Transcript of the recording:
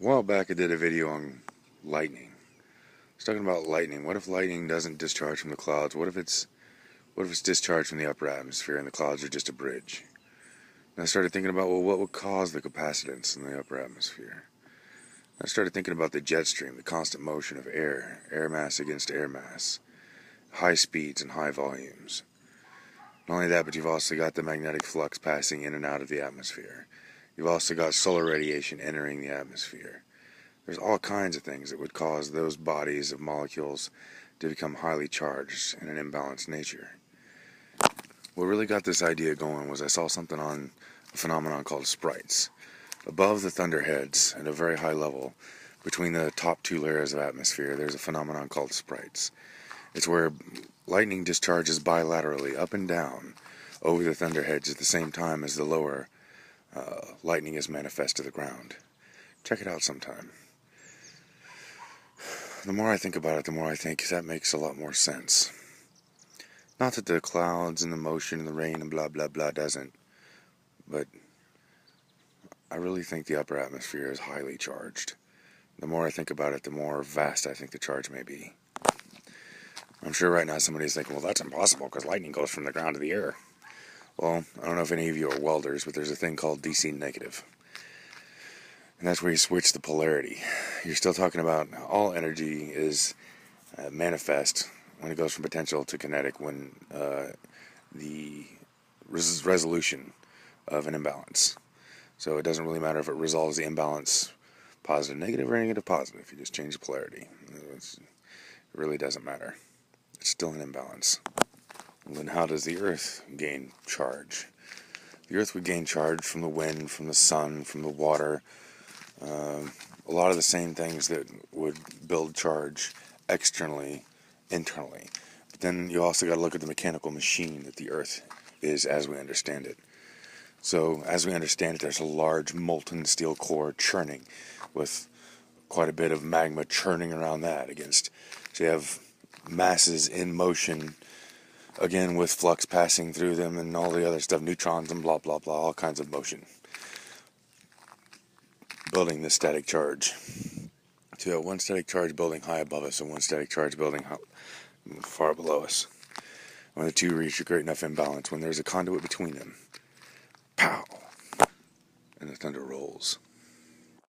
A while back I did a video on lightning. I was talking about lightning. What if lightning doesn't discharge from the clouds? What if it's discharged from the upper atmosphere and the clouds are just a bridge? And I started thinking about, well, what would cause the capacitance in the upper atmosphere? I started thinking about the jet stream, the constant motion of air mass against air mass, high speeds and high volumes. Not only that, but you've also got the magnetic flux passing in and out of the atmosphere. You've also got solar radiation entering the atmosphere. There's all kinds of things that would cause those bodies of molecules to become highly charged in an imbalanced nature. What really got this idea going was I saw something on a phenomenon called sprites. Above the thunderheads, at a very high level, between the top two layers of atmosphere, there's a phenomenon called sprites. It's where lightning discharges bilaterally up and down over the thunderheads at the same time as the lower lightning is manifest to the ground. Check it out sometime. The more I think about it, the more I think that makes a lot more sense. Not that the clouds and the motion and the rain and blah blah blah doesn't, but I really think the upper atmosphere is highly charged. The more I think about it, the more vast I think the charge may be. I'm sure right now somebody's thinking, well, that's impossible because lightning goes from the ground to the air. Well, I don't know if any of you are welders, but there's a thing called DC negative. And that's where you switch the polarity. You're still talking about all energy is manifest when it goes from potential to kinetic when the resolution of an imbalance. So it doesn't really matter if it resolves the imbalance positive negative or negative positive. You just change the polarity. It really doesn't matter. It's still an imbalance. And then how does the Earth gain charge? The Earth would gain charge from the wind, from the sun, from the water. A lot of the same things that would build charge externally, internally. But then you also got to look at the mechanical machine that the Earth is as we understand it. So as we understand it, there's a large molten steel core churning with quite a bit of magma churning around that against. So you have masses in motion, again with flux passing through them and all the other stuff, neutrons and blah blah blah, all kinds of motion, building this static charge. So you have one static charge building high above us and one static charge building far below us. When the two reach a great enough imbalance, when there's a conduit between them, pow, and the thunder rolls.